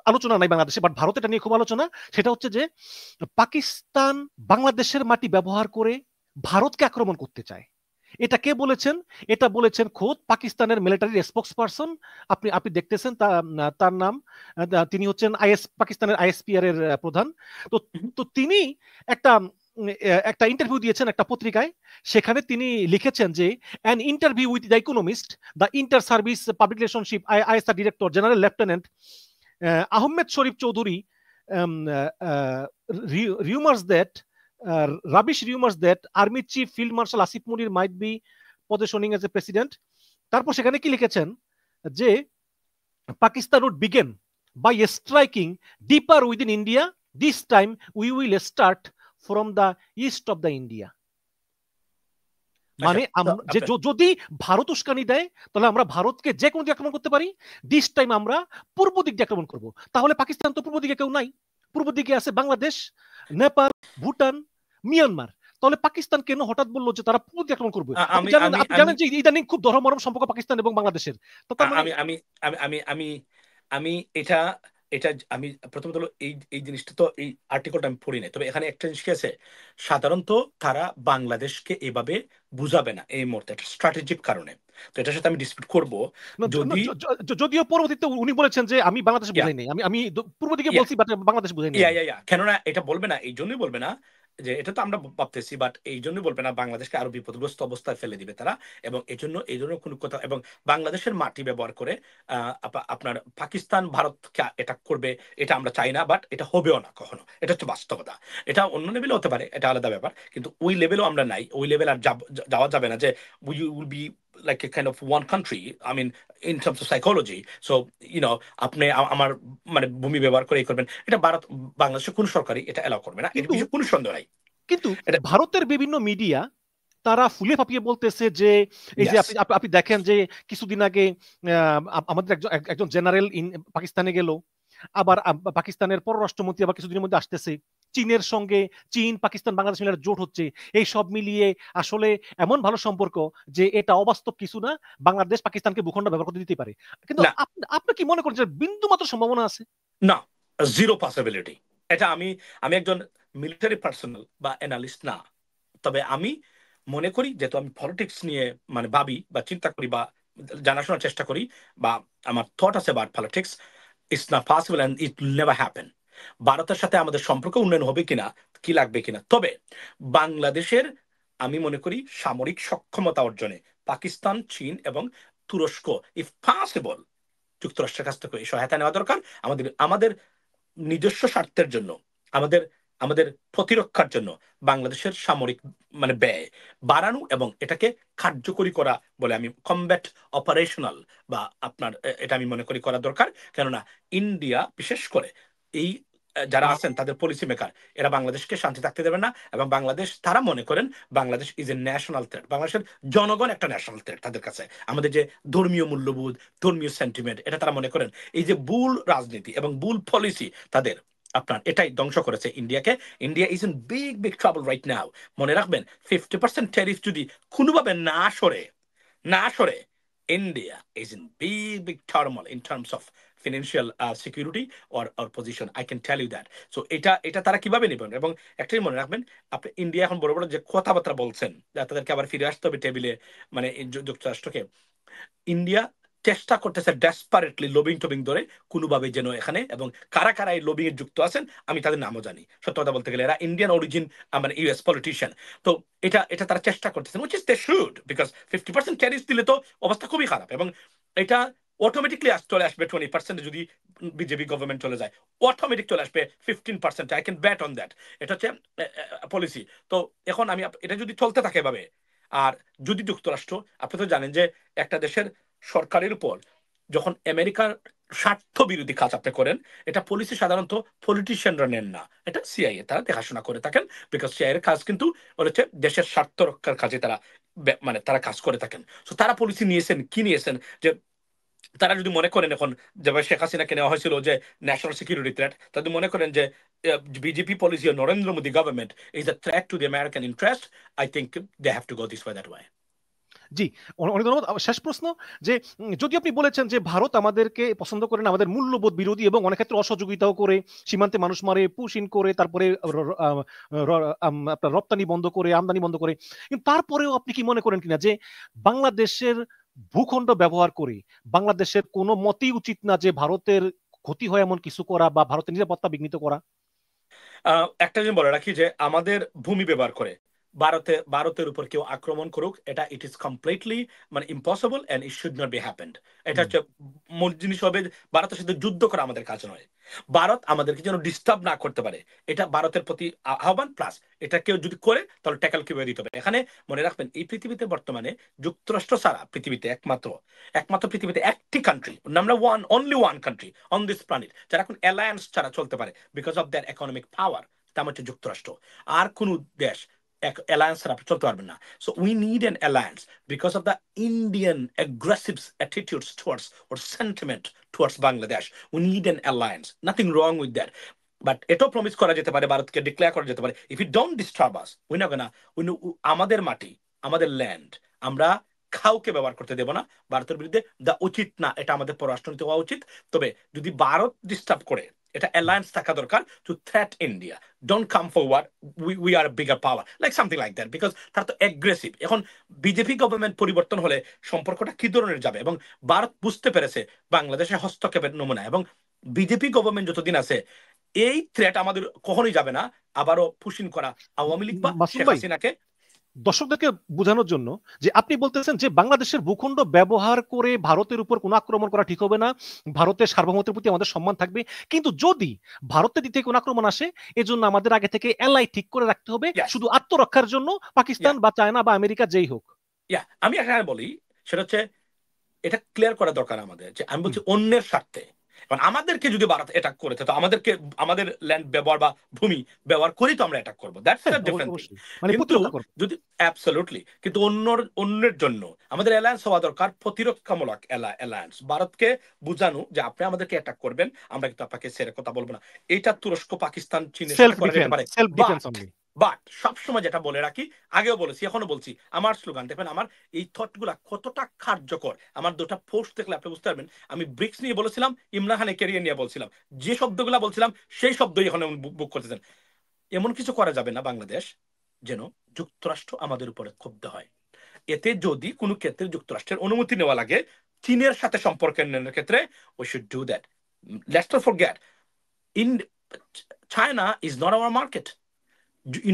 আলোচনা নাই বাংলাদেশে, বাট ভারত এটা নিয়ে খুব আলোচনা। সেটা হচ্ছে যে পাকিস্তান বাংলাদেশের মাটি ব্যবহার করে ভারতকে আক্রমণ করতে চায়। এটা কে বলেছেন? এটা বলেছেন খোদ পাকিস্তানের মিলিটারি স্পোক্স পারসন। আপনি আপনি দেখতেছেন তার নাম, তিনি হচ্ছেন পাকিস্তানের আইএসপিআর এর প্রধান। তো তো তিনি একটা একটা ইন্টারভিউ দিয়েছেন একটা পত্রিকায়। সেখানে তিনি লিখেছেন যে an interview with the economist, the inter service public relationship ISR director general lieutenant Ahmed Sharif Chaudhary rumors that rubbish rumors that Army Chief Field Marshal Asif Munir might be positioning as a president. তারপর সেখানে কি লিখেছেন যে Pakistan would begin by striking deeper within India. This time we will start from the east of the India. মানে যদি ভারত উস্কানি দেয় তাহলে আমরা ভারতকে যে কোনো দিকে আক্রমণ করতে পারি, দিস টাইম আমরা পূর্ব দিক দিয়ে আক্রমণ করব। তাহলে পাকিস্তান তো পূর্ব দিকে কেউ নাই, পূর্ব দিকে আছে বাংলাদেশ, নেপাল, ভুটান, মিয়ানমার। তাহলে পাকিস্তান কেন হঠাৎ বললো যে তারা পূর্ব দিকে আক্রমণ করবে? আপনি জানেন যে ইদানিং খুব ধর্মমরম সম্পর্ক পাকিস্তান এবং বাংলাদেশের। তো আমি এটা এটা আমি প্রথমত হলো এই জিনিসটা তো এই আর্টিকেলটা আমি পড়ি নাই, তবে এখানে একটা জিনিস কি আছে, সাধারণত তারা বাংলাদেশকে এভাবে বুঝাবে না এই মুহূর্তে, একটা স্ট্র্যাটেজিক কারণে। তো এটার সাথে আমি ডিসপিউট করব। যদিও পরবর্তীতে উনি বলেছেন যে আমি বাংলাদেশ বুঝাই নাই, আমি পূর্ব দিকে বলছি বাট বাংলাদেশ বুঝাই নাই। কেননা এটা বলবে না, এই জন্যই বলবে না যে, এটা তো আমরা ভাবতেছি, বাট এই জন্যই বলবে না, বাংলাদেশকে আরো বিপদগ্রস্ত অবস্থায় ফেলে দিবে তারা। এবং এই জন্য কোনো কথা, এবং বাংলাদেশের মাটি ব্যবহার করে আপনার পাকিস্তান ভারতকে এটা করবে, এটা আমরা চাই না, বাট এটা হবেও না কখনো। এটা হচ্ছে বাস্তবতা। এটা অন্য লেভেলে হতে পারে, এটা আলাদা ব্যাপার, কিন্তু ওই লেভেলও আমরা নাই, ওই লেভেল আর যাওয়া যাবে না যে we will be like a kind of one country, I mean in terms of psychology. So আপনি আমার মানে ভূমি ব্যবহার করে এই করবেন, এটা ভারত বাংলাদেশের কোন সরকারই এটা এলাও করবে না, এর বিষয়ে কোনো সন্দেহ নাই। কিন্তু ভারতের বিভিন্ন মিডিয়া তারা ফুলে ফাঁপিয়ে বলতেছে যে এই যে আপনি দেখেন যে কিছুদিন আগে আমাদের একজন জেনারেল পাকিস্তানে গেল, আবার পাকিস্তানের পররাষ্ট্রমন্ত্রী আবার কিছুদিনের মধ্যে আসতেছে, চীনের সঙ্গে চীন পাকিস্তান বাংলাদেশ মিলে জোট হচ্ছে। এই সব মিলিয়ে আসলে এমন ভালো সম্পর্ক যে এটা অবাস্তব কিছু না, বাংলাদেশ পাকিস্তানকে ভূখণ্ড ব্যবহার করতে দিতে পারে। কিন্তু আপনি কি মনে করেন যে বিন্দু মাত্র সম্ভাবনা আছে? না, জিরো পসিবিলিটি। এটা আমি একজন মিলিটারি পার্সোনাল বা অ্যানালিস্ট না, তবে আমি মনে করি, যেহেতু আমি পলিটিক্স নিয়ে মানে ভাবি বা চিন্তা করি বা জানাশোনার চেষ্টা করি, বা আমার থট আছে about politics, it's not possible and it will never happen. ভারতের সাথে আমাদের সম্পর্ক উন্নয়ন হবে কিনা, কি লাগবে কিনা, তবে বাংলাদেশের আমি মনে করি সামরিক সক্ষমতা অর্জনে পাকিস্তান, চীন এবং তুরস্ক ইফ পসিবল যুক্তরাষ্ট্রের কাছ থেকে এই সহায়তা নেওয়া দরকার। আমাদের নিজস্ব স্বার্থের জন্য, আমাদের প্রতিরক্ষার জন্য বাংলাদেশের সামরিক মানে ব্যয় বাড়ানো এবং এটাকে কার্যকরী করা বলে আমি কমব্যাট অপারেশনাল বা আপনার এটা আমি মনে করি করা দরকার। কেননা ইন্ডিয়া বিশেষ করে এই যারা আছেন তাদের পলিসি মেকার, এরা বাংলাদেশকে শান্তি থাকতে দেবে না, এবং বাংলাদেশ তারা মনে করেন Bangladesh is a national threat, বাংলাদেশের জনগণ একটা ন্যাশনাল থ্রেট তাদের কাছে। আমাদের যে ধর্মীয় মূল্যবোধ, ধর্মীয় সেন্টিমেন্ট, এটা তারা মনে করেন এই যে ভুল রাজনীতি এবং ভুল পলিসি তাদের আপনার এটাই ধ্বংস করেছে ইন্ডিয়াকে। India is in big trouble right now. মনে রাখবেন 50% ট্যারিফ যদি কোনোভাবে না সরে India is in big turmoil in terms of financial security or position, I can tell you that. So এটা তারা কিভাবে নেবেন, এবং একটাই মনে রাখবেন, আপনি ইন্ডিয়া এখন বড় বড় যে কথাবার্তা বলছেন তাদেরকে আবার ফিরে আসতে হবে টেবিলে, মানে যুক্তরাষ্ট্রকে। ইন্ডিয়া চেষ্টা করতেছে ডেসপারেটলি লবিং টবিং ধরে কোনোভাবে যেন এখানে, এবং কারা কারা এই লবিং এ যুক্ত আছেন আমি তাদের নামও জানি, সত্য কথা বলতে গেলে এরা ইন্ডিয়ান অরিজিন মানে ইউএস পলিটিশিয়ান। তো এটা তারা চেষ্টা করতেছেন, which is they should, because 50% tariff দিলে তো অবস্থা খুবই খারাপ, এবং এটা অটোমেটিকলি চলে আসবে 20% যদি বিজেপি গভর্নমেন্ট চলে যায়, অটোমেটিক চলে আসবে 15%। I can bat on that. এটা হচ্ছে পলিসি। তো এখন আমি এটা যদি চলতে থাকে এভাবে, আর যদি যুক্তরাষ্ট্র, আপনি তো জানেন যে একটা দেশের সরকারের উপর যখন আমেরিকার স্বার্থ বিরোধী কাজ আপনি করেন, এটা পলিসি সাধারণত পলিটিশিয়ানরা নেন না, এটা সিআইএ তারা দেখাশোনা করে থাকেন, বিকজ সিআইএর কাজ কিন্তু হচ্ছে দেশের স্বার্থ রক্ষার কাজে তারা মানে তারা কাজ করে থাকেন। তো তারা পলিসি নিয়েছেন যে তারা যদি মনে করেন এখন যেভাবে শেখ হাসিনাকে নেওয়া হয়েছিল যে ন্যাশনাল সিকিউরিটি থ্রেট, তাদের মনে করেন যে বিজেপি পলিসি ও Narendra Modi government is a threat to the American interest, I think they have to go this way that way. জি, অনেক ধন্যবাদ। শেষ প্রশ্ন যে যদি আপনি বলেছেন যে ভারত আমাদেরকে পছন্দ করে না, আমাদের মূল্যবোধ বিরোধী এবং অনেক ক্ষেত্রে অসহযোগিতাও করে, সীমান্তে মানুষ মারে, পুশ ইন করে, তারপরে আপনার রপ্তানি বন্ধ করে, আমদানি বন্ধ করে, কিন্তু তারপরেও আপনি কি মনে করেন কিনা যে বাংলাদেশের ভূখণ্ড ব্যবহার করে বাংলাদেশের কোনো মতেই উচিত না যে ভারতের ক্ষতি হয় এমন কিছু করা বা ভারতের নিরাপত্তা বিঘ্নিত করা? একটা জিনিস বলে রাখি যে আমাদের ভূমি ব্যবহার করে ভারতের উপর কেউ আক্রমণ করুক, এটা ইট ইজ কমপ্লিটলি মানে impossible and it should not be happened. এটা হুম। হচ্ছে মূল জিনিস হবে ভারতের সাথে যুদ্ধ করা আমাদের কাজ নয়। ভারত আমাদেরকে যেন ডিস্টার্ব না করতে পারে, এটা ভারতের প্রতি আহ্বান। প্লাস এটা কেউ যদি করে তাহলে ট্যাকল কিভাবে দিতে হবে। এখানে মনে রাখবেন এই পৃথিবীতে বর্তমানে যুক্তরাষ্ট্র ছাড়া পৃথিবীতে একমাত্র একমাত্র পৃথিবীতে একটি country, number one, only one country on this planet যারা এখন অ্যালায়েন্স ছাড়া চলতে পারে because of their economic power, তা হচ্ছে যুক্তরাষ্ট্র। আর কোন দেশ অ্যালায়েন্স ছাড়া আপনি চলতে পারবেন না। So we need an alliance because of the Indian aggressive attitudes towards or sentiment towards Bangladesh. We need an alliance, nothing wrong with that. But এটাও প্রমিস করা যেতে পারে, ভারতকে ডিক্লেয়ার করা যেতে পারে, if you don't disturb us we না কেনা আমাদের মাটি, আমাদের ল্যান্ড আমরা কাউকে ব্যবহার করতে দেব না। ভারতের বিরুদ্ধে দা উচিত না, এটা আমাদের পররাষ্ট্রনীতি হওয়া উচিত। তবে যদি ভারত ডিস্টার্ব করে, এটা অ্যালায়েন্স থাকা দরকার to threat India. Don't come forward, we are bigger power, like something like that, because তারা তো অ্যাগ্রেসিভ। এখন বিজেপি গভর্নমেন্ট পরিবর্তন হলে সম্পর্কটা কি ধরনের যাবে, এবং ভারত বুঝতে পেরেছে বাংলাদেশে হস্তক্ষেপের নমুনা, এবং বিজেপি গভর্নমেন্ট যতদিন আছে এই থ্রেট আমাদের কখনোই যাবে না আবারও পুশিন করা আওয়ামী লীগ বা মাসুম শেখ ভাই, হাসিনাকে। দর্শকদেরকে বোঝানোর জন্য যে আপনি বলতেছেন যে বাংলাদেশের ভূখণ্ড ব্যবহার করে ভারতের উপর কোনো আক্রমণ করা ঠিক হবে না, ভারতের সার্বভৌমত্বের প্রতি আমাদের সম্মান থাকবে, কিন্তু যদি ভারতের দিক থেকে কোনো আক্রমণ আসে এজন্য আমাদের আগে থেকে এলাই ঠিক করে রাখতে হবে, Yes, শুধু আত্মরক্ষার জন্য পাকিস্তান yeah, বা চায়না বা আমেরিকা যেই হোক। yeah, আমি এখানে বলি সেটা হচ্ছে এটা ক্লিয়ার করা দরকার আমাদের, যে আমি হুম। বলছি অন্যের স্বার্থে। কারণ আমাদেরকে যদি ভারত অ্যাটাক করেছে তো আমাদেরকে আমাদের ল্যান্ড ব্যবহার বা ভূমি ব্যবহার করেই তো আমরা অ্যাটাক করবো, দ্যাটস হ্যাঁ, আ ডিফারেন্ট থিং। অবশ্যই মানে কিন্তু প্রতিরক্ষা করবে। যদি অ্যাবসলিউটলি, কিন্তু অন্যের জন্য আমাদের অ্যালায়েন্স হওয়া দরকার, প্রতিরক্ষামূলক অ্যালায়েন্স। ভারতকে বুঝানো যে আপনি আমাদেরকে অ্যাটাক করবেন, আমরা কিন্তু আপনাকে ছেড়ে কথা বলবো না। এটা তুরস্ক, পাকিস্তান, চীনের সেলফ সাথে করা যেতে ডিফেন্স, পারে। Self defence but only. But সবসময় যেটা বলে রাখি, আগেও বলেছি এখনো বলছি, আমার স্লোগান দেখবেন, আমার এই থটগুলা কতটা কার্যকর আমার দুটা পোস্ট দেখলে আপনি বুঝতে পারবেন। আমি ব্রিক্স নিয়ে বলেছিলাম, ইমরান খানের ক্যারিয়ার নিয়ে বলছিলাম, যে শব্দগুলা বলছিলাম সেই শব্দই এখন বুক করতেছেন। এমন কিছু করা যাবে না বাংলাদেশ যেন যুক্তরাষ্ট্র আমাদের উপরে ক্ষুব্ধ হয়। এতে যদি কোনো ক্ষেত্রে যুক্তরাষ্ট্রের অনুমতি নেওয়া লাগে চীনের সাথে সম্পর্ক উন্নয়নের ক্ষেত্রে, we should do that. Let's not forget, in China is not our market.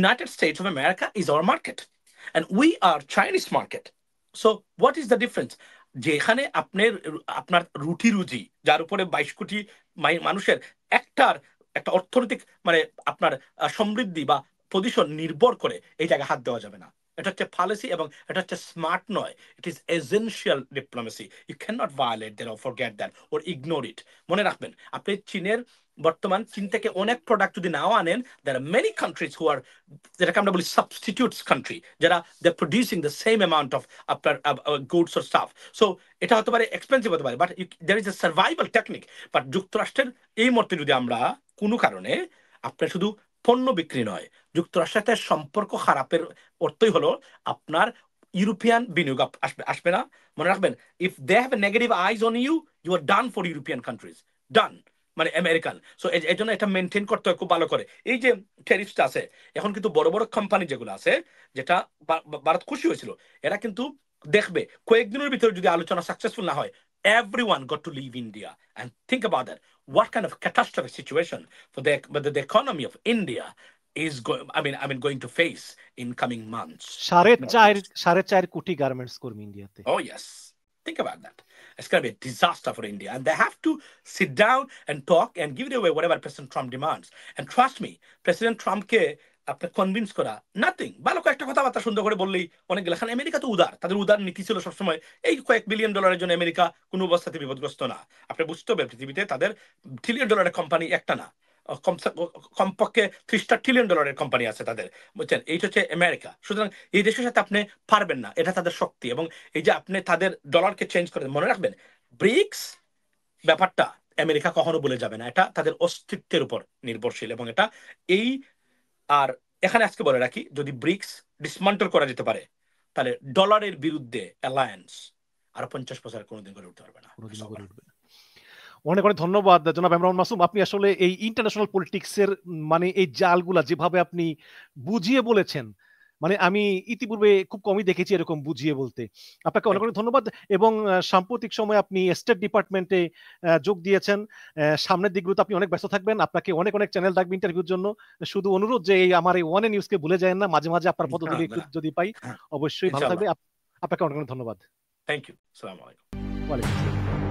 United States of America is our market, and we are Chinese market. So what is the difference? যেখানে আপনার রুটি রুজি, যার উপরে 22 কোটি মানুষের একটার একটা অর্থনৈতিক মানে আপনার সমৃদ্ধি বা পজিশন নির্ভর করে, এই জায়গায় হাত দেওয়া যাবে না। এটা হচ্ছে পলিসি এবং এটা হচ্ছে স্মার্ট নয়, it is essential diplomacy. You can not violate that or forget that or ignore it. মনে রাখবেন, আপনি চীনের বর্তমান চীন থেকে অনেক প্রোডাক্ট যদি নাও আনেন, there are many countries who are, যেটাকে আমরা বলি সাবস্টিটিউটস কান্ট্রি, যারা they producing the same amount of আপনার গুডস অর স্টাফ। সো এটা হতে পারে এক্সপেন্সিভ হতে পারে, but there is a survival technique. But যুক্তরাষ্ট্রের এই মুহূর্তে যদি আমরা কোনো কারণে আপনার শুধু পণ্য বিক্রি নয়, যুক্তরাষ্ট্রের সাথে সম্পর্ক খারাপের অর্থই হলো আপনার ইউরোপিয়ান বিনিয়োগ আসবে আসবে না। মনে রাখবেন, if they have a negative eyes on you, you are done for European countries, done, মানে আমেরিকান। সো এই জন্য এটা মেনটেন করতে হয় খুব ভালো করে। এই যে ট্যারিফটা আছে, এখন কিন্তু বড় বড় কোম্পানি যেগুলো আছে, যেটা ভারত খুশি হয়েছিল, এরা কিন্তু দেখবে কয়েকদিনের ভিতরে যদি আলোচনা সাকসেসফুল না হয়, everyone got to leave India. And think about that. What kind of catastrophic situation for the economy of India is going to face in coming months, if not years. 4.5 কোটি গার্মেন্টস কর্মী ইন্ডিয়াতে। Oh, yes. Think about that. It's going to be a disaster for India. And they have to sit down and talk and give it away whatever President Trump demands. And trust me, President Trumpকে আপনার convince করা nothing, ভালো কয়েকটা কথাবার্তা সুন্দর করে বললেই অনেক গেলে। কারণ আমেরিকা তো উদার, তাদের উদার নীতি ছিল সবসময়। এই কয়েক বিলিয়ন ডলারের জন্য আমেরিকা কোনো অবস্থাতে বিপদগ্রস্ত না। আপনি বুঝতে হবে পৃথিবীতে তাদের ট্রিলিয়ন ডলারের কোম্পানি একটা না, কমপক্ষে 3টা ট্রিলিয়ন ডলারের কোম্পানি আছে তাদের, বুঝছেন? এইটা হচ্ছে আমেরিকা। সুতরাং এই দেশের সাথে আপনি পারবেন না, এটা তাদের শক্তি। এবং এই যে আপনি তাদের ডলারকে চেঞ্জ করে, মনে রাখবেন ব্রিক্স ব্যাপারটা আমেরিকা কখনো বলে যাবে না, এটা তাদের অস্তিত্বের উপর নির্ভরশীল। এবং এটা এই আর এখানে আজকে বলে রাখি, যদি ব্রিক্স ডিসমান্টল করা যেতে পারে তাহলে ডলারের বিরুদ্ধে অ্যালায়েন্স আর 50 বছর কোনোদিন করে উঠতে পারবে না। অনেক অনেক ধন্যবাদ জনাব ইমরান মাসুম। আপনি আসলে এই ইন্টারন্যাশনাল পলিটিক্সের মানে এই জালগুলা যেভাবে আপনি বুঝিয়ে বলেছেন, মানে আমি ইতিপূর্বে খুব কমই দেখেছি এরকম বুঝিয়ে বলতে। আপনাকে অনেক অনেক ধন্যবাদ। এবং সাম্প্রতিক সময় আপনি স্টেট ডিপার্টমেন্টে যোগ দিয়েছেন। সামনের দিকগুলোতে আপনি অনেক ব্যস্ত থাকবেন। আপনাকে অনেক অনেক চ্যানেল ডাকবে ইন্টারভিউর জন্য। শুধু অনুরোধ যে এই আমার এই ওয়ান নিউজকে ভুলে যায় না, মাঝে মাঝে আপনার পদধূলি যদি পাই অবশ্যই ভালো থাকবে। আপনাকে অনেক অনেক ধন্যবাদ। Thank you. আসসালামু আলাইকুম। ওয়ালাইকুম আসসালাম।